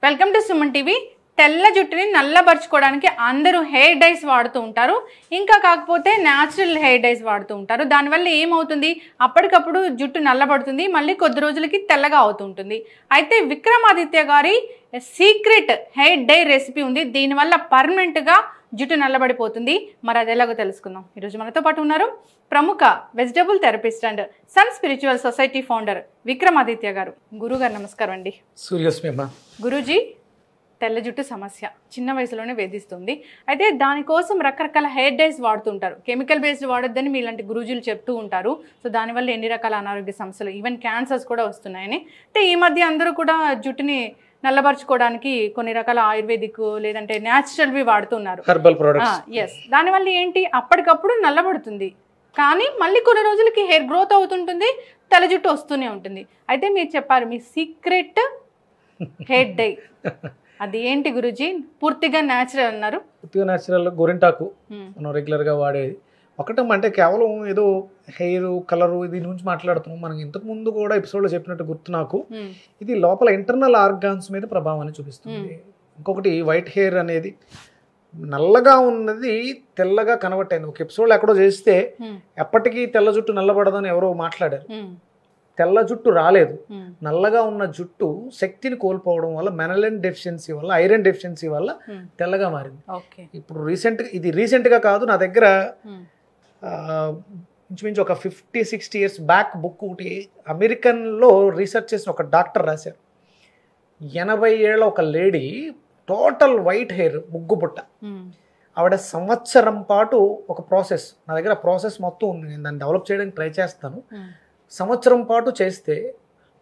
Welcome to Suman TV. తెల్ల జుట్టుని నల్లబరుచుకోవడానికి అందరూ హెయిర్ డైస్ వాడుతూ ఉంటారు. ఇంకా కాకపోతే న్యాచురల్ హెయిర్ డైస్ వాడుతూ ఉంటారు. దానివల్ల ఏమవుతుంది, అప్పటికప్పుడు జుట్టు నల్లబడుతుంది, మళ్ళీ కొద్ది రోజులకి తెల్లగా అవుతూ ఉంటుంది. అయితే విక్రమాదిత్య గారి సీక్రెట్ హెయిర్ డై రెసిపీ ఉంది. దీనివల్ల పర్మనెంట్గా జుట్టు నల్లబడిపోతుంది. మరి అది ఎలాగో తెలుసుకుందాం. ఈరోజు మనతో పాటు ఉన్నారు ప్రముఖ vegetable therapist and sun spiritual society founder Vikramaditya garu. గురుగారు నమస్కారం అండి. సూర్యస్మి అమ్మ. గురూజీ, తెల్ల జుట్టు సమస్య చిన్న వయసులోనే వేధిస్తుంది. అయితే దానికోసం రకరకాల హెయిర్ డైస్ వాడుతుంటారు. కెమికల్ బేస్డ్ వాడొద్దని మీలాంటి గురూజీలు చెప్తూ ఉంటారు. సో దానివల్ల ఎన్ని రకాల అనారోగ్య సమస్యలు, ఈవెన్ క్యాన్సర్స్ కూడా వస్తున్నాయని. అంటే ఈ మధ్య అందరూ కూడా జుట్టుని నల్లబరుచుకోవడానికి కొన్ని రకాల ఆయుర్వేదిక్ లేదంటే న్యాచురల్వి వాడుతున్నారు, హెర్బల్ ప్రొడక్ట్స్. ఎస్, దానివల్ల ఏంటి, అప్పటికప్పుడు నల్లబడుతుంది, కానీ మళ్ళీ కొన్ని రోజులకి హెయిర్ గ్రోత్ అవుతుంటుంది, తెల్ల జుట్టు వస్తూనే ఉంటుంది. అయితే మీరు చెప్పారు మీ సీక్రెట్ హెయిర్ డై, అది ఏంటి గురూజీ? పూర్తిగా న్యాచురల్ అన్నారు. పూర్తిగా న్యాచురల్ గోరింటాకు మనం రెగ్యులర్గా వాడేది. ఒకటంటే కేవలం ఏదో హెయిర్ కలరు దీని గురించి మాట్లాడుతున్నాం. మనకి ఇంతకు ముందు కూడా ఎపిసోడ్లో చెప్పినట్టు గుర్తు నాకు, ఇది లోపల ఇంటర్నల్ ఆర్గాన్స్ మీద ప్రభావాన్ని చూపిస్తుంది. ఇంకొకటి వైట్ హెయిర్ అనేది నల్లగా ఉన్నది తెల్లగా కన్వర్ట్ అయింది. ఒక ఎపిసోడ్లో ఎక్కడో చేస్తే ఎప్పటికీ తెల్ల జుట్టు నల్లబడదని ఎవరో మాట్లాడారు. తెల్ల జుట్టు రాలేదు, నల్లగా ఉన్న జుట్టు శక్తిని కోల్పోవడం వల్ల, మెనలిన్ డెఫిషియన్సీ వల్ల, ఐరన్ డెఫిషియన్సీ వల్ల తెల్లగా మారింది. ఇప్పుడు ఇది రీసెంట్గా కాదు, నా దగ్గర ఇంచుమించు ఒక 50-60 years బ్యాక్ బుక్ ఒకటి అమెరికన్లో రీసెర్చ్ చేసిన ఒక డాక్టర్ రాశారు. 80 ఏళ్ల ఒక లేడీ, టోటల్ వైట్ హెయిర్, ముగ్గు బుట్ట. ఆవిడ సంవత్సరం పాటు ఒక ప్రాసెస్, నా దగ్గర ప్రాసెస్ మొత్తం ఉంది, నేను దాన్ని డెవలప్ చేయడానికి ట్రై చేస్తాను. సంవత్సరం పాటు చేస్తే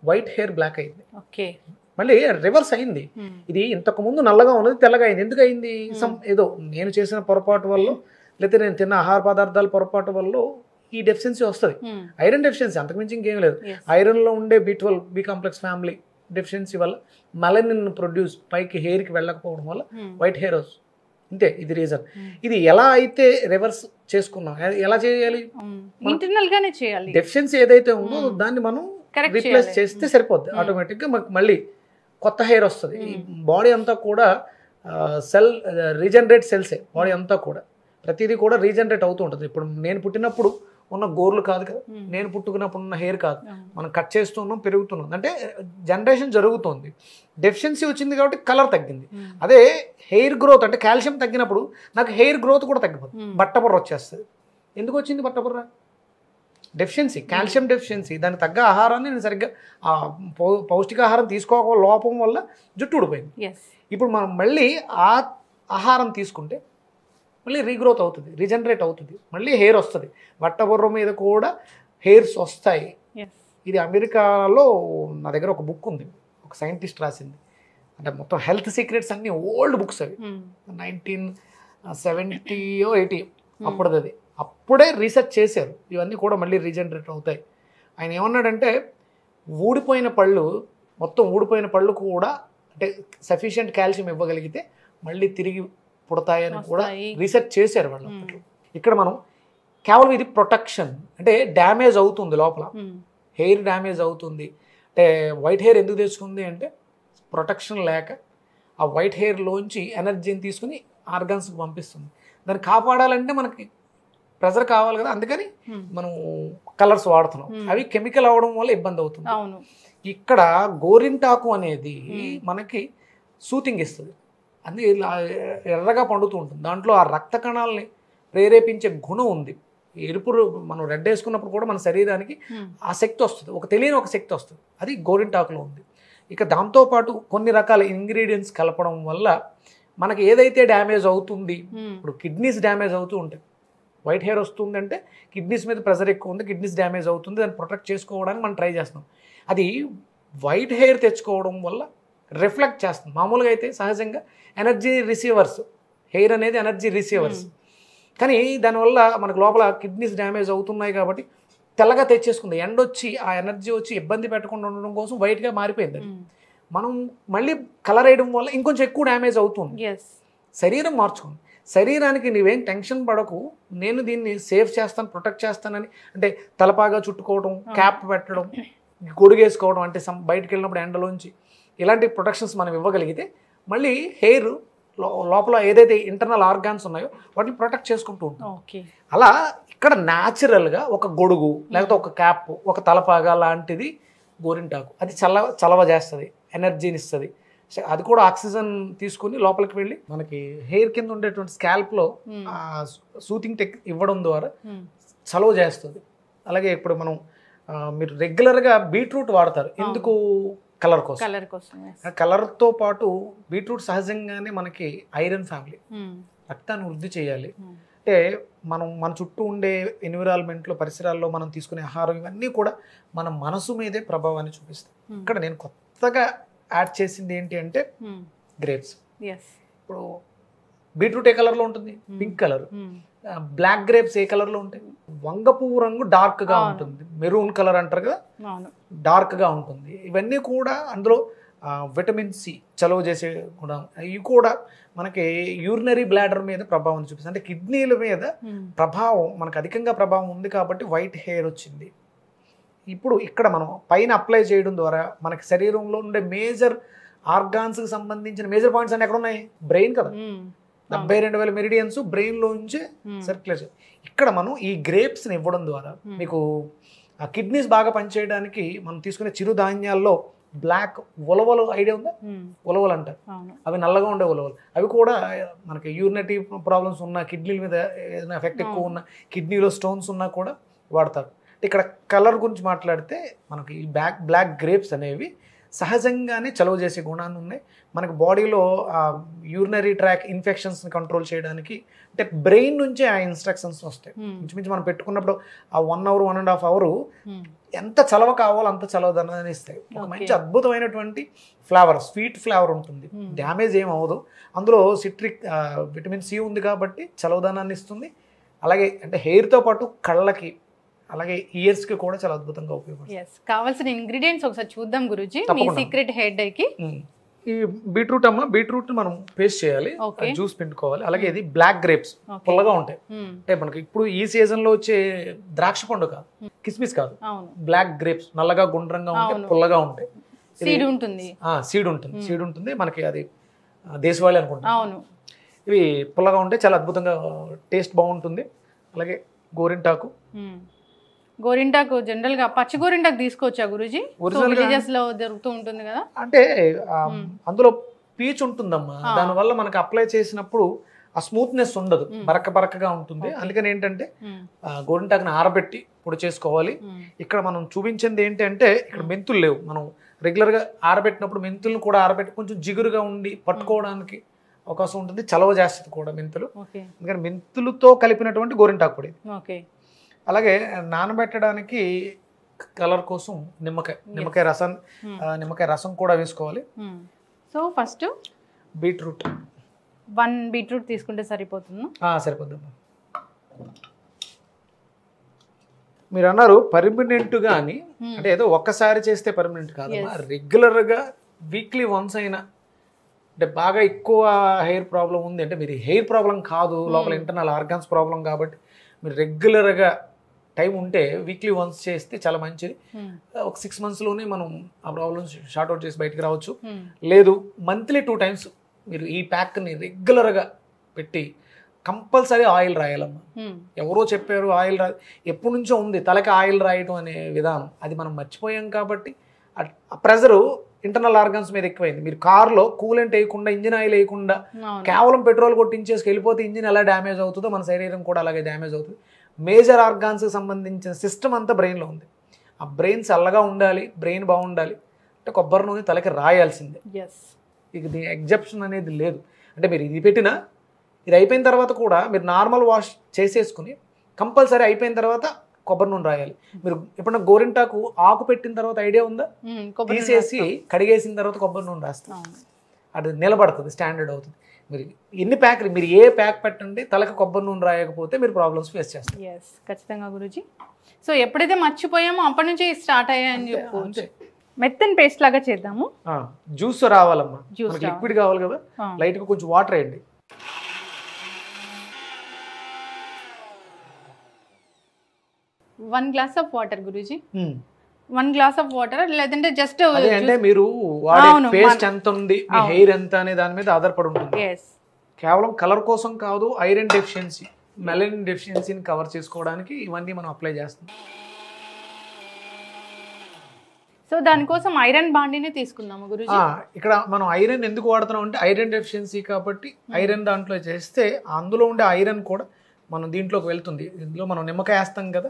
వైట్ హెయిర్ బ్లాక్ అయింది, మళ్ళీ రివర్స్ అయింది. ఇది ఇంతకు ముందు నల్లగా ఉన్నది తెల్లగా అయింది. ఎందుకు అయింది? ఏదో నేను చేసిన పొరపాటు వల్ల, లేకపోతే నేను తిన్న ఆహార పదార్థాల పొరపాటు వల్ల ఈ డెఫిషియన్సీ వస్తుంది. ఐరన్ డెఫిషియన్సీ, అంతకుమించి ఇంకేం లేదు. ఐరన్లో ఉండే B12 B complex family deficiency వల్ల మెలనిన్ ప్రొడ్యూస్ పైకి హెయిర్కి వెళ్ళకపోవడం వల్ల వైట్ హెయిర్ వస్తుంది. ఇంతే, ఇది రీజన్. ఇది ఎలా అయితే రివర్స్ చేసుకున్నాం, ఎలా చేయాలి? ఇంటర్నల్ గానే చేయాలి. డెఫిషియన్సీ ఏదైతే ఉందో దాన్ని మనం రీప్లేస్ చేస్తే సరిపోద్ది. ఆటోమేటిక్గా మనకు మళ్ళీ కొత్త హెయిర్ వస్తుంది. ఈ బాడీ అంతా కూడా రీజనరేట్ సెల్సే. బాడీ అంతా కూడా ప్రతిదీ కూడా రీజనరేట్ అవుతూ ఉంటుంది. ఇప్పుడు నేను పుట్టినప్పుడు ఉన్న గోర్లు కాదు కదా, నేను పుట్టుకున్నప్పుడు ఉన్న హెయిర్ కాదు. మనం కట్ చేస్తున్నాం, పెరుగుతున్నాం, అంటే జనరేషన్ జరుగుతుంది. డెఫిషియన్సీ వచ్చింది కాబట్టి కలర్ తగ్గింది. అదే హెయిర్ గ్రోత్ అంటే కాల్షియం తగ్గినప్పుడు నాకు హెయిర్ గ్రోత్ కూడా తగ్గిపోతుంది, బట్టబుర్ర వచ్చేస్తుంది. ఎందుకు వచ్చింది బట్టబుర్ర? Deficiency, calcium deficiency. దానికి తగ్గ ఆహారాన్ని నేను సరిగ్గా పౌష్టికాహారం తీసుకోక లోపం వల్ల జుట్టు ఊడిపోయింది. ఇప్పుడు మనం మళ్ళీ ఆ ఆహారం తీసుకుంటే మళ్ళీ రీగ్రోత్ అవుతుంది, రీజనరేట్ అవుతుంది, మళ్ళీ హెయిర్ వస్తుంది. బట్టబుర్ర మీద కూడా హెయిర్స్ వస్తాయి. ఇది అమెరికాలో నా దగ్గర ఒక బుక్ ఉంది, ఒక సైంటిస్ట్ రాసింది. అంటే మొత్తం హెల్త్ సీక్రెట్స్ అన్ని ఓల్డ్ బుక్స్ అవి, 1970 80 అప్పుడుది. అది అప్పుడే రీసెర్చ్ చేశారు. ఇవన్నీ కూడా మళ్ళీ రీజనరేట్ అవుతాయి. ఆయన ఏమన్నాడంటే, ఊడిపోయిన పళ్ళు, మొత్తం ఊడిపోయిన పళ్ళు కూడా అంటే సఫిషియెంట్ కాల్షియం ఇవ్వగలిగితే మళ్ళీ తిరిగి పుడతాయని కూడా రీసెర్చ్ చేశారు వాళ్ళు. ఇక్కడ మనం కేవలం ఇది ప్రొటెక్షన్, అంటే డ్యామేజ్ అవుతుంది లోపల, హెయిర్ డ్యామేజ్ అవుతుంది. అంటే వైట్ హెయిర్ ఎందుకు తెచ్చుకుంది అంటే ప్రొటెక్షన్ లేక ఆ వైట్ హెయిర్లోంచి ఎనర్జీని తీసుకుని ఆర్గాన్స్కి పంపిస్తుంది. దాన్ని కాపాడాలంటే మనకి ప్రెజర్ కావాలి కదా, అందుకని మనం కలర్స్ వాడుతున్నాం. అవి కెమికల్ అవ్వడం వల్ల ఇబ్బంది అవుతుంది. ఇక్కడ గోరింటాకు అనేది మనకి సూతింగ్ ఇస్తుంది, అది ఎర్రగా పండుతూ ఉంటుంది. దాంట్లో ఆ రక్త కణాలని ప్రేరేపించే గుణం ఉంది. ఎరుపు మనం రెడ్ వేసుకున్నప్పుడు కూడా మన శరీరానికి ఆ శక్తి వస్తుంది, ఒక తెలియని ఒక శక్తి వస్తుంది, అది గోరింటాకులో ఉంది. ఇక దాంతోపాటు కొన్ని రకాల ఇంగ్రీడియంట్స్ కలపడం వల్ల మనకి ఏదైతే డ్యామేజ్ అవుతుంది, ఇప్పుడు కిడ్నీస్ డ్యామేజ్ అవుతూ ఉంటాయి. వైట్ హెయిర్ వస్తుంది అంటే కిడ్నీస్ మీద ప్రెషర్ ఎక్కువ ఉంది, కిడ్నీస్ డ్యామేజ్ అవుతుంది, దాన్ని ప్రొటెక్ట్ చేసుకోవడానికి మనం ట్రై చేస్తున్నాం. అది వైట్ హెయిర్ తెచ్చుకోవడం వల్ల రిఫ్లెక్ట్ చేస్తుంది. మామూలుగా అయితే సహజంగా ఎనర్జీ రిసీవర్స్, హెయిర్ అనేది ఎనర్జీ రిసీవర్స్, కానీ దానివల్ల మనకు లోపల కిడ్నీస్ డ్యామేజ్ అవుతున్నాయి కాబట్టి తెల్లగా తెచ్చేసుకుంది. ఎండ వచ్చి ఆ ఎనర్జీ వచ్చి ఇబ్బంది పెట్టకుండా ఉండడం కోసం వైట్గా మారిపోయింది. అది మనం మళ్ళీ కలర్ వేయడం వల్ల ఇంకొంచెం ఎక్కువ డ్యామేజ్ అవుతుంది. శరీరం మార్చుకుంది. శరీరానికి నీవేం టెన్షన్ పడకు, నేను దీన్ని సేఫ్ చేస్తాను, ప్రొటెక్ట్ చేస్తానని, అంటే తలపాగా చుట్టుకోవడం, క్యాప్ పెట్టడం, గొడుగేసుకోవడం, అంటే బయటకు వెళ్ళినప్పుడు ఎండలోంచి ఇలాంటి ప్రొటెక్షన్స్ మనం ఇవ్వగలిగితే మళ్ళీ హెయిర్ లోపల ఏదైతే ఇంటర్నల్ ఆర్గాన్స్ ఉన్నాయో వాటిని ప్రొటెక్ట్ చేసుకుంటూ ఉంటాం. ఓకే. అలా ఇక్కడ న్యాచురల్గా ఒక గొడుగు లేకపోతే ఒక క్యాప్, ఒక తలపాగా లాంటిది గోరింటాకు. అది చలవ చేస్తుంది, ఎనర్జీని ఇస్తుంది. అది కూడా ఆక్సిజన్ తీసుకుని లోపలికి వెళ్ళి మనకి హెయిర్ కింద ఉండేటువంటి స్కాల్ప్లో సూతింగ్ ఇవ్వడం ద్వారా చలవ చేస్తుంది. అలాగే ఇప్పుడు మనం మీరు రెగ్యులర్గా బీట్రూట్ వాడతారు, ఎందుకు? కలర్ కోసం. కలర్తో పాటు బీట్రూట్ సహజంగానే మనకి ఐరన్ ఫ్యామిలీ, రక్తాన్ని వృద్ధి చేయాలి. అంటే మన చుట్టూ ఉండే ఎన్విరాన్మెంట్లో, పరిసరాల్లో మనం తీసుకునే ఆహారం ఇవన్నీ కూడా మన మనసు మీదే ప్రభావాన్ని చూపిస్తాయి. ఇక్కడ నేను కొత్తగా యాడ్ చేసింది ఏంటి అంటే గ్రేప్స్. ఇప్పుడు బీట్రూట్ ఏ కలర్లో ఉంటుంది? Pink colour. బ్లాక్ గ్రేప్స్ ఏ కలర్లో ఉంటాయి? వంగ పువ్వు రంగు డార్క్గా ఉంటుంది, మెరూన్ కలర్ అంటారు కదా, డార్క్గా ఉంటుంది. ఇవన్నీ కూడా అందులో విటమిన్ సి, చలువ చేసే గుణం. ఇవి కూడా మనకి యూరినరీ బ్లాడర్ మీద ప్రభావం చూపిస్తుంది. అంటే కిడ్నీల మీద ప్రభావం, మనకు అధికంగా ప్రభావం ఉంది కాబట్టి వైట్ హెయిర్ వచ్చింది. ఇప్పుడు ఇక్కడ మనం పైన అప్లై చేయడం ద్వారా మనకి శరీరంలో ఉండే మేజర్ ఆర్గాన్స్కి సంబంధించిన మేజర్ పాయింట్స్ అన్ని ఎక్కడ ఉన్నాయి? బ్రెయిన్ కదా. 72,000 మెరిడియన్స్ బ్రెయిన్లో నుంచే సర్క్యులేషన్. ఇక్కడ మనం ఈ గ్రేప్స్ని ఇవ్వడం ద్వారా మీకు ఆ కిడ్నీస్ బాగా పనిచేయడానికి మనం తీసుకునే చిరుధాన్యాల్లో బ్లాక్ ఉలవలు ఐడియా ఉందా? ఉలవలు అంటారు, అవి నల్లగా ఉండే ఉలవలు. అవి కూడా మనకి యూరినరీ ప్రాబ్లమ్స్ ఉన్న, కిడ్నీల మీద ఏదైనా ఎఫెక్ట్ ఎక్కువ ఉన్న, కిడ్నీలో స్టోన్స్ ఉన్నా కూడా వాడతారు. ఇక్కడ కలర్ గురించి మాట్లాడితే మనకి ఈ బ్లాక్ గ్రేప్స్ అనేవి సహజంగానే చలువ చేసే గుణాన్ని ఉన్నాయి. మనకి బాడీలో యూరినరీ ట్రాక్ ఇన్ఫెక్షన్స్ని కంట్రోల్ చేయడానికి, అంటే బ్రెయిన్ నుంచే ఆ ఇన్స్ట్రక్షన్స్ వస్తాయి. ఇంచుమించు మనం పెట్టుకున్నప్పుడు ఆ 1 hour 1.5 hour ఎంత చలవ కావాలో అంత చలవదనాన్ని ఇస్తాయి. ఒక మంచి అద్భుతమైనటువంటి ఫ్లేవర్, స్వీట్ ఫ్లేవర్ ఉంటుంది, డ్యామేజ్ ఏం అవ్వదు. అందులో సిట్రిక్ విటమిన్ సి ఉంది కాబట్టి చలవదనాన్ని ఇస్తుంది. అలాగే అంటే హెయిర్తో పాటు కళ్ళకి, అలాగే ఇయర్స్కి కూడా చాలా అద్భుతంగా ఉపయోగపడుతుంది. కావాల్సిన ఇంగ్రీడియంట్స్ ఒకసారి చూద్దాం గురూజీ, మీ సీక్రెట్ హెయిర్ డైకి. ఈ బీట్రూట్ బీట్రూట్ మనం పేస్ట్ చేయాలి, జ్యూస్ పిండుకోవాలి. అలాగే ఇది బ్లాక్ గ్రేప్స్, పుల్లగా ఉంటాయి. అంటే మనకి ఇప్పుడు ఈ సీజన్ లో వచ్చే ద్రాక్ష పండు కాదు, కిస్మిస్ కాదు, బ్లాక్ గ్రేప్స్ నల్లగా గుండ్రంగా ఉంటాయి, పుల్లగా ఉంటాయి. సీడ్ ఉంటుంది. సీడ్ ఉంటుంది మనకి, అది దేశవాళీ అనుకుంటా. ఇవి పుల్లగా ఉంటాయి, చాలా అద్భుతంగా టేస్ట్ బాగుంటుంది. అలాగే గోరింటాకు జనరల్ గా పచ్చి గోరింటాకు తీసుకోవచ్చా గురూజీ? విలేజెస్ లో దొరుకుతూ ఉంటుంది కదా. అంటే అందులో పీచు ఉంటుందమ్మా, దానివల్ల మనకి అప్లై చేసినప్పుడు ఆ స్మూత్నెస్ ఉండదు, బరకగా ఉంటుంది. అందుకని ఏంటంటే గోరింటాకుని ఆరబెట్టి పొడి చేసుకోవాలి. ఇక్కడ మనం చూపించింది ఏంటంటే ఇక్కడ మెంతులు లేవు. మనం రెగ్యులర్గా ఆరబెట్టినప్పుడు మెంతులను కూడా ఆరబెట్టి కొంచెం జిగురుగా ఉండి పట్టుకోవడానికి అవకాశం ఉంటుంది, చలవ చేస్తుంది కూడా మెంతులు. అందుకని మెంతులతో కలిపినటువంటి గోరింటాకు పొడి. అలాగే నానబెట్టడానికి కలర్ కోసం నిమ్మకాయ రసం కూడా వేసుకోవాలి. సో ఫస్ట్ బీట్రూట్ 1 బీట్రూట్ తీసుకుంటే సరిపోతుంది. సరిపోద్దమ్మా. మీరు అన్నారు పర్మనెంట్గా అని, అంటే ఏదో ఒక్కసారి చేస్తే పర్మనెంట్ కాదమ్మా, రెగ్యులర్గా వీక్లీ వన్స్ అయినా, అంటే బాగా ఎక్కువ హెయిర్ ప్రాబ్లం ఉంది అంటే, మీరు హెయిర్ ప్రాబ్లం కాదు, లోపల ఇంటర్నల్ ఆర్గాన్స్ ప్రాబ్లం కాబట్టి మీరు రెగ్యులర్గా టైం ఉంటే వీక్లీ వన్స్ చేస్తే చాలా మంచిది. ఒక 6 monthsలోనే మనం ఆ ప్రాబ్లమ్స్ షార్ట్అవుట్ చేసి బయటికి రావచ్చు. లేదు మంత్లీ 2 times మీరు ఈ ప్యాక్ని రెగ్యులర్గా పెట్టి కంపల్సరీ ఆయిల్ రాయాలమ్మా. ఎవరో చెప్పారు ఆయిల్ ఎప్పటి నుంచో ఉంది తలకి ఆయిల్ రాయటం అనే విధానం, అది మనం మర్చిపోయాం కాబట్టి ఆ ప్రెజరు ఇంటర్నల్ ఆర్గాన్స్ మీద ఎక్కువైంది. మీరు కార్లో కూలెంట్ వేయకుండా, ఇంజిన్ ఆయిల్ వేయకుండా కేవలం పెట్రోల్ కొట్టించేసి వెళ్ళిపోతే ఇంజిన్ ఎలా డ్యామేజ్ అవుతుందో మన శరీరం కూడా అలాగే డ్యామేజ్ అవుతుంది. మేజర్ ఆర్గాన్స్కి సంబంధించిన సిస్టమ్ అంతా బ్రెయిన్లో ఉంది. ఆ బ్రెయిన్ చల్లగా ఉండాలి, బ్రెయిన్ బాగుండాలి అంటే కొబ్బరి నూనె తలకి రాయాల్సిందే. ఇక దీని ఎగ్జెప్షన్ అనేది లేదు. అంటే మీరు ఇది పెట్టినా, ఇది అయిపోయిన తర్వాత కూడా మీరు నార్మల్ వాష్ చేసేసుకుని కంపల్సరీ అయిపోయిన తర్వాత కొబ్బరి నూనె రాయాలి. మీరు ఎప్పుడన్నా గోరింటాకు ఆకు పెట్టిన తర్వాత ఐడియా ఉందా? తీసేసి కడిగేసిన తర్వాత కొబ్బరి నూనె రాస్తాం, అది నిలబడుతుంది, స్టాండర్డ్ అవుతుంది. మీరు ఎన్ని ప్యాక్లు, మీరు ఏ ప్యాక్ పెట్టండి, తలకు కొబ్బరి నూనె రాయకపోతే మీరు ప్రాబ్లమ్స్ ఫేస్ చేస్తారు. ఖచ్చితంగా గురూజీ. సో ఎప్పుడైతే మర్చిపోయామో అప్పటి నుంచి స్టార్ట్ అయ్యాయని చెప్పుకోవచ్చు. మెత్తని పేస్ట్ లాగా చేద్దాము. జ్యూస్ రావాలమ్మా, లిక్విడ్ కావాలి కదా, లైట్గా కొంచెం వాటర్ వేయండి. One glass of water Guruji. 1 glass of water లేదంటే జస్ట్ అదే అంటే మీరు వాడే పేస్ట్ ఎంత ఉంది మీ హెయిర్ ఎంత అనే దాని మీద ఆధారపడి ఉంటుంది. కేవలం కలర్ కోసం కాదు, ఐరన్ డెఫిషియన్సీ మెలనిన్ డెఫిషియన్సీని కవర్ చేసుకోవడానికి ఇవన్నీ మనం అప్లై చేస్తాం. సో దానికోసం ఐరన్ బాండీని తీసుకున్నాము గురుజీ. ఇక్కడ మనం ఐరన్ ఎందుకు వాడుతున్నాం అంటే ఐరన్ డెఫిషియన్సీ కాబట్టి ఐరన్ దాంట్లో చేస్తే అందులో ఉండే ఐరన్ కూడా మనం దీంట్లోకి వెళ్తుంది. ఇందులో మనం నిమ్మకాయ వేస్తాం కదా,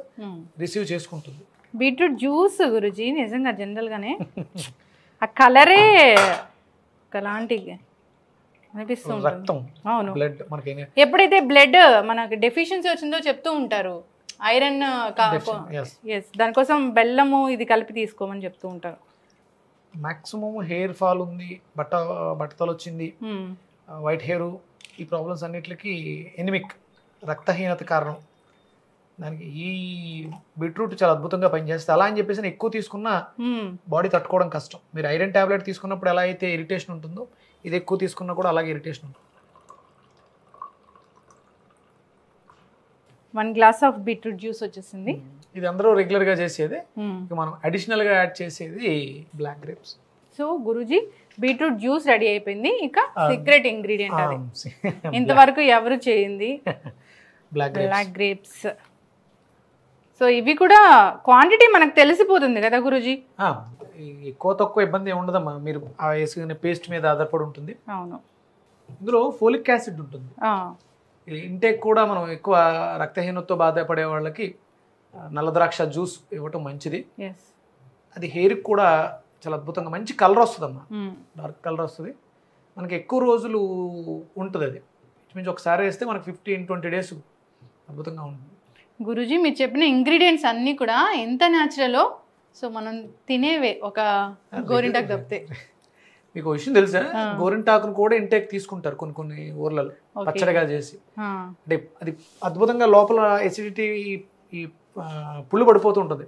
రిసీవ్ చేసుకుంటుంది. బీట్రూట్ జ్యూస్ గురుజీ నిజంగా జనరల్గానే ఆ కలరే ఒకలాంటి అనిపిస్తుంది. రక్తం, అవును, బ్లడ్ మనకి ఎప్పుడైతే బ్లడ్ మనకు డెఫిషియన్సీ వచ్చిందో చెప్తూ ఉంటారు ఐరన్ దానికోసం బెల్లము ఇది కలిపి తీసుకోమని చెప్తూ ఉంటారు. మాక్సిమం హెయిర్ ఫాల్ ఉంది, బట్టతలు వచ్చింది, వైట్ హెయిర్, ఈ ప్రాబ్లమ్స్ అన్నిటికి ఎనిమిక్ రక్తహీనత కారణం. దానికి ఈ బీట్రూట్ చాలా అద్భుతంగా పనిచేస్తుంది. అలా అని చెప్పేసి ఎక్కువ తీసుకున్నా బాడీ తట్టుకోవడం కష్టం. మీరు ఐరన్ టాబ్లెట్ తీసుకున్నప్పుడు ఎలా అయితే ఇరిటేషన్ ఉంటుందో ఇది ఎక్కువ తీసుకున్నా కూడా అలాగే ఇరిటేషన్ ఉంటుంది. 1 గ్లాస్ ఆఫ్ బీట్రూట్ జ్యూస్ వచ్చేసింది. ఇది అందరూ రెగ్యులర్ గా చేసేది. మనం అడిషనల్ గా యాడ్ చేసేది బ్లాక్ గ్రేప్స్. సో గురూజీ బీట్రూట్ జ్యూస్ రెడీ అయిపోయింది. ఇక సీక్రెట్ ఇంగ్రీడియంట్ అది ఇంతవరకు ఎవరు చేయింది బ్లాక్ గ్రేప్స్. సో ఇవి కూడా క్వాంటిటీ మనకు తెలిసిపోతుంది కదా గురూజీ. ఎక్కువ తక్కువ ఇబ్బంది ఉండదమ్మా, మీరు ఆ వేసుకునే పేస్ట్ మీద ఆధారపడి ఉంటుంది. అవును, ఇందులో ఫోలిక్ యాసిడ్ ఉంటుంది. ఇంటేక్ కూడా మనం ఎక్కువ రక్తహీనతతో బాధపడే వాళ్ళకి నల్ల ద్రాక్ష జ్యూస్ ఇవ్వటం మంచిది. అది హెయిర్కి కూడా చాలా అద్భుతంగా మంచి కలర్ వస్తుందమ్మా, డార్క్ కలర్ వస్తుంది. మనకి ఎక్కువ రోజులు ఉంటుంది. అది మించి ఒకసారి వేస్తే మనకి 15-20 డేస్ అద్భుతంగా ఉంటుంది. గురూజీ మీరు చెప్పిన ఇంగ్రీడియంట్స్ అన్నీ కూడా ఎంత న్యాచురలో, సో మనం తినేవే ఒక గోరింటాకు తప్పితే. మీకు విషయం తెలుసా, గోరింటాకును కూడా ఇంటేక్ తీసుకుంటారు కొన్ని ఊర్లలో పచ్చడిగా చేసి. అంటే అది అద్భుతంగా లోపల ఎసిడిటీ ఈ పుళ్ళు పడిపోతూ ఉంటుంది,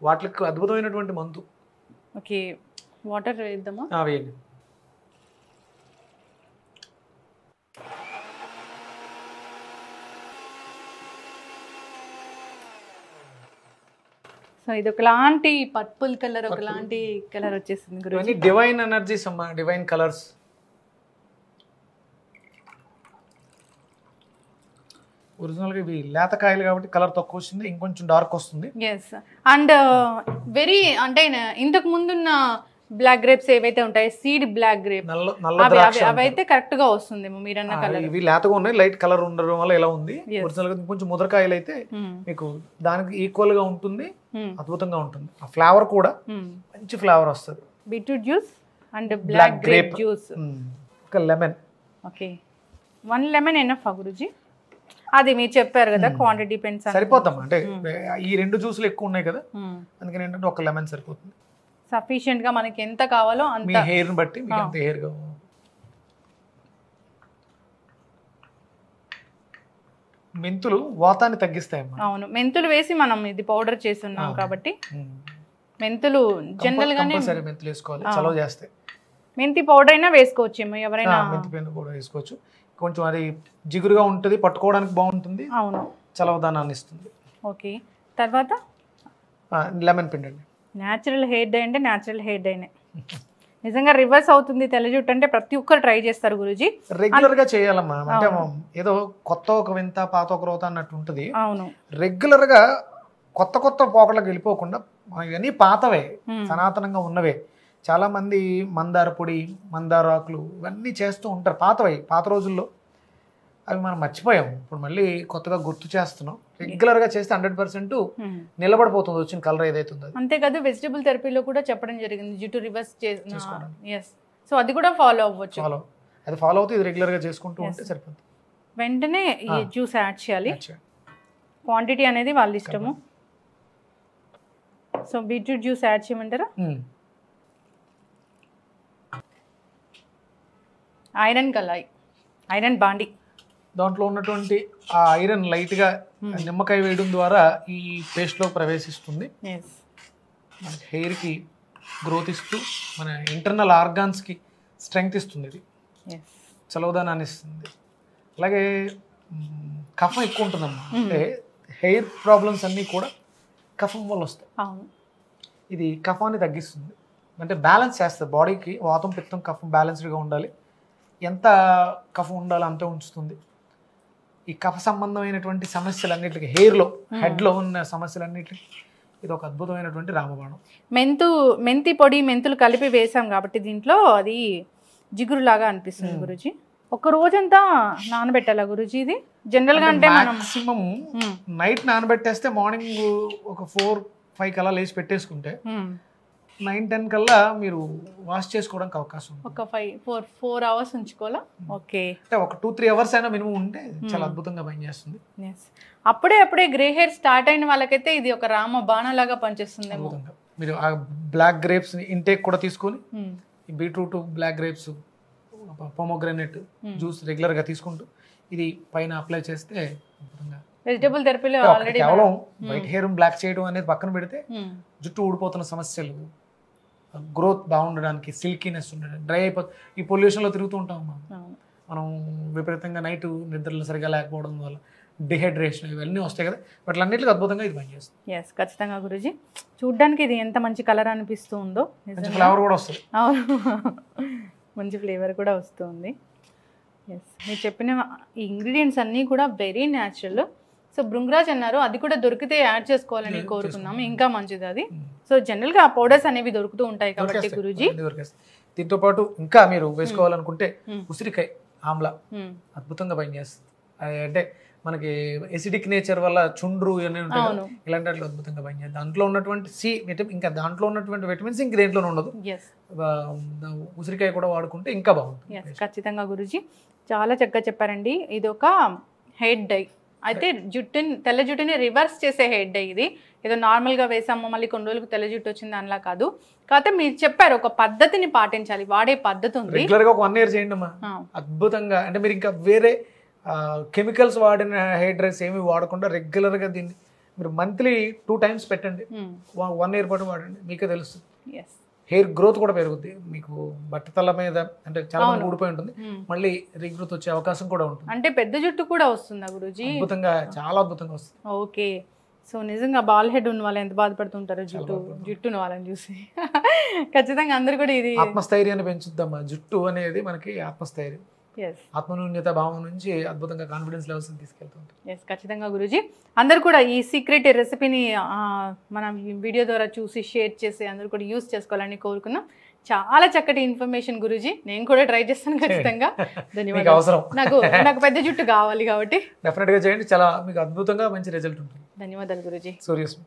వాటికి అద్భుతమైనటువంటి మందు. ఓకే, వాటర్ వేద్దామా? వేయండి. సో ఇది ఒకలాంటి పర్పుల్ కలర్, ఒకలాంటి కలర్ వచ్చేసింది గురూజీ. డివైన్ ఎనర్జీస్ అమ్మా, డివైన్ కలర్స్. ఒరిజినల్గా ఇవి లేతకాయలు కాబట్టి కలర్ తక్కువ వస్తుంది, ఇంకొంచెం డార్క్ వస్తుంది. ఎస్, అండ్ వెరీ అంటే ఇంతకు ముందున్న బ్లాక్ గ్రేప్స్ ఏవైతే ఉంటాయి, సీడ్ బ్లాక్ గ్రేప్ అవైతే కరెక్ట్ గా వస్తుంది మీరన్న కలర్. ఇవి లేతగా ఉన్నాయి, లైట్ కలర్ ఉండడం వల్ల ఇలా ఉంది. ఒరిజినల్ గా కొంచెం ముదరకాయలు అయితే మీకు దానికి ఈక్వల్ గా ఉంటుంది, అద్భుతంగా ఉంటుంది. ఆ ఫ్లేవర్ కూడా మంచి ఫ్లేవర్ వస్తుంది. Beetroot juice and black grape juice, ఒక లెమన్. ఓకే, 1 లెమన్ ఎనఫ్ గురూజీ? అది మీరు చెప్పారు కదా, క్వాంటిటీ డిపెండ్స్. సరిపోతాం అంటే ఈ 2 జ్యూసులు ఎక్కువ ఉన్నాయి కదా, అందుకని ఏంటంటే 1 లెమన్ సరిపోతుంది. సఫిషియెంట్ గా మనకి ఎంత కావాలో అంత, మీ హెయిర్ ని బట్టి మీకు ఎంత హెయిర్ కావాలో. మెంతులు వాతాన్ని తగ్గిస్తాయమ్మా. అవును, మెంతులు వేసి మనం ఇది పౌడర్ చేస్తున్నాం కాబట్టి మెంతులు జనరల్ గానే మెంతులు వేసుకోవాలి, చలవ చేస్తాయి. మెంతి పౌడర్ అయినా వేసుకోవచ్చేమో ఎవరైనా, మెంతి పౌడర్ వేసుకోవచ్చు. కొంచెం అది జిగురుగా ఉంటుంది, పట్టుకోవడానికి బాగుంటుంది. అవును, చలవదానాన్ని ఇస్తుంది. ఓకే, తర్వాత లెమన్ పిండండి. న్యాచురల్ హెయిర్ డై అంటే న్యాచురల్ హెయిర్ డైనే. నిజంగా రివర్స్ అవుతుంది తెల్ల జుట్టు అంటే ప్రతి ఒక్కరు ట్రై చేస్తారు గురూజీ. రెగ్యులర్ గా చేయాలమ్మా, అంటే ఏదో కొత్త ఒక వింత పాత ఒక రోత అన్నట్టు ఉంటుంది. అవును, రెగ్యులర్ గా కొత్త పోకళ్ళకి వెళ్ళిపోకుండా ఇవన్నీ పాతవే, సనాతనంగా ఉన్నవే. చాలా మంది మందార పొడి, మందార ఆకులు ఇవన్నీ చేస్తూ ఉంటారు, పాతవై పాత రోజుల్లో. అవి మనం మర్చిపోయాం, ఇప్పుడు మళ్ళీ కొత్తగా గుర్తు చేస్తున్నాం. రెగ్యులర్ గా చేస్తే 100% నిలబడిపోతుంది వచ్చిన కలర్ ఏదైతే ఉందో. అంతేకాదు వెజిటబుల్ థెరపీలో కూడా చెప్పడం జరిగింది జుట్టు రివర్స్ చేసుకోవడం. సో అది కూడా ఫాలో అవ్వచ్చు. అది ఫాలో అవుతూ ఇది రెగ్యులర్ గా చేసుకుంటూ ఉంటే సరిపోతుంది. వెంటనే ఈ జ్యూస్ యాడ్ చేయాలి, క్వాంటిటీ అనేది వాళ్ళ ఇష్టము. సో బీట్రూట్ జ్యూస్ యాడ్ చేయమంటారా? ఐరన్ కళాయి, ఐరన్ బాండి, దాంట్లో ఉన్నటువంటి ఆ ఐరన్ లైట్గా నిమ్మకాయ వేయడం ద్వారా ఈ పేస్ట్లో ప్రవేశిస్తుంది. మనకి హెయిర్కి గ్రోత్ ఇస్తూ మన ఇంటర్నల్ ఆర్గాన్స్కి స్ట్రెంగ్త్ ఇస్తుంది. ఇది చలవదానాన్ని ఇస్తుంది. అలాగే కఫం ఎక్కువ ఉంటుందమ్మా, అంటే హెయిర్ ప్రాబ్లమ్స్ అన్నీ కూడా కఫం వల్ల వస్తాయి. ఇది కఫాన్ని తగ్గిస్తుంది, అంటే బ్యాలెన్స్ చేస్తుంది బాడీకి. వాతం పిత్తం కఫం బ్యాలెన్స్డ్గా ఉండాలి, ఎంత కఫం ఉండాలో అంతే ఉంచుతుంది. ఈ కఫ సంబంధమైనటువంటి సమస్యలన్నిటికీ, హెయిర్లో హెడ్లో ఉన్న సమస్యలన్నిటికీ ఇది ఒక అద్భుతమైనటువంటి రామబాణం. మెంతి పొడి మెంతులు కలిపి వేసాం కాబట్టి దీంట్లో అది జిగురులాగా అనిపిస్తుంది గురుజీ. ఒక రోజంతా నానబెట్టాలా గురుజీ ఇది జనరల్గా? అంటే మనం మాక్సిమం నైట్ నానబెట్టేస్తే మార్నింగ్ ఒక 4-5 కల్లా లేచి పెట్టేసుకుంటే 9-10 కల్లా మీరు వాష్ చేసుకోవడానికి అవకాశం ఉంది. ఒక 4 అవర్స్ ఉంచుకోవాలా? ఓకే, అంటే ఒక 2-3 అవర్స్ అయినా మినిమం ఉంటే చాలా అద్భుతంగా పనిచేస్తుంది. అప్పుడే గ్రే హెయిర్ స్టార్ట్ అయిన వాళ్ళకైతే ఇది ఒక రామ బాణలాగా పనిచేస్తుంది. అద్భుతంగా మీరు ఆ బ్లాక్ గ్రేప్స్ ఇంటేక్ కూడా తీసుకొని, ఈ beetroot, black grapes, pomegranate juice రెగ్యులర్గా తీసుకుంటూ ఇది పైన అప్లై చేస్తే అద్భుతంగా. వెజిటబుల్ థెరపీలో ఆల్రెడీ కేవలం వైట్ హెయిర్ బ్లాక్ చేయడం అనేది పక్కన పెడితే జుట్టు ఊడిపోతున్న సమస్యలు, గ్రోత్ బాగుండడానికి, సిల్కీనెస్ ఉండడానికి, డ్రై అయిపోతుంది. ఈ పొల్యూషన్లో తిరుగుతూ ఉంటాం మనం విపరీతంగా, నైట్ నిద్రలు సరిగా లేకపోవడం వల్ల డిహైడ్రేషన్ ఇవన్నీ వస్తాయి కదా, వాటిలన్నిటికీ అద్భుతంగా ఇది పనిచేస్తుంది. ఎస్, ఖచ్చితంగా గురుజీ. చూడ్డానికి ఇది ఎంత మంచి కలర్ అనిపిస్తూ ఉందో, ఫ్లేవర్ కూడా వస్తుంది. మంచి ఫ్లేవర్ కూడా వస్తుంది. ఎస్, మీరు చెప్పిన ఈ ఇంగ్రీడియంట్స్ అన్నీ కూడా వెరీ న్యాచురల్. సో భృంగరాజ్ అన్నారు, అది కూడా దొరికితే యాడ్ చేసుకోవాలని కోరుకున్నాము, ఇంకా మంచిది అది. సో జనరల్గా ఆ పౌడర్స్ అనేవి దొరుకుతూ ఉంటాయి కాబట్టి గురూజీ. దీంతో పాటు ఇంకా మీరు వేసుకోవాలనుకుంటే ఉసిరికాయ ఆమ్లా అద్భుతంగా పనిచేస్తుంది. అంటే మనకి ఎసిడిక్ నేచర్ వల్ల చుండ్రు ఇవన్నీ ఉంటాయి, ఇలాంటి వాటిలో అద్భుతంగా పనిచేస్తుంది. దాంట్లో ఉన్నటువంటి సి విటమిన్, ఇంకా దాంట్లో ఉన్నటువంటి విటమిన్స్ ఇంక దేంట్లోనే ఉండదు. ఉసిరికాయ కూడా వాడుకుంటే ఇంకా బాగుంటుంది. ఖచ్చితంగా గురూజీ, చాలా చక్కగా చెప్పారండి. ఇది ఒక హెయిర్ డై, అయితే తెల్ల జుట్టుని రివర్స్ చేసే హెయిర్ డై. ఇది ఏదో నార్మల్గా వేసాము మళ్ళీ కొన్ని రోజులకు తెల్ల జుట్టు వచ్చింది అలా కాదు. కాకపోతే మీరు చెప్పారు ఒక పద్ధతిని పాటించాలి, వాడే పద్ధతి ఉంది. రెగ్యులర్గా ఒక 1 year చేయండి అమ్మా, అద్భుతంగా. అంటే మీరు ఇంకా వేరే కెమికల్స్ వాడిన హెయిర్ డ్రైస్ ఏమి వాడకుండా రెగ్యులర్గా దీన్ని మీరు మంత్లీ 2 times పెట్టండి, 1 year పాటు వాడండి, మీకే తెలుస్తుంది. హెయిర్ గ్రోత్ కూడా పెరుగుద్ది. మీకు బట్టతల మీద అంటే చాలా ఊడిపోయి ఉంటుంది, మళ్ళీ రీగ్రోత్ వచ్చే అవకాశం కూడా ఉంటుంది. అంటే పెద్ద జుట్టు కూడా వస్తుందా గురూజీ? అద్భుతంగా, చాలా అద్భుతంగా వస్తుంది. ఓకే, సో నిజంగా బాల్ హెడ్ ఉన్న వాళ్ళు ఎంత బాధపడుతుంటారో జుట్టును వాళ్ళని చూసి. ఖచ్చితంగా అందరు కూడా ఇది ఆత్మస్థైర్యాన్ని పెంచుద్దామా. జుట్టు అనేది మనకి ఆత్మస్థైర్యం, ఆత్మన్యూన్యత భావం నుంచి అద్భుతంగా కాన్ఫిడెన్స్ లెవెల్స్ తీసుకెళ్తుంటాం. ఎస్, ఖచ్చితంగా గురూజీ. అందరు కూడా ఈ సీక్రెట్ రెసిపీని మనం వీడియో ద్వారా చూసి షేర్ చేసి అందరూ కూడా యూస్ చేసుకోవాలని కోరుకున్నాం. చాలా చక్కటి ఇన్ఫర్మేషన్ గురూజీ, నేను కూడా ట్రై చేస్తాను ఖచ్చితంగా. ధన్యవాదాలు. నాకు పెద్ద జుట్టు కావాలి కాబట్టి డెఫినెట్గా చేయండి, చాలా మీకు అద్భుతంగా మంచి రిజల్ట్ ఉంటుంది. ధన్యవాదాలు గురూజీ. సూర్యస్మి.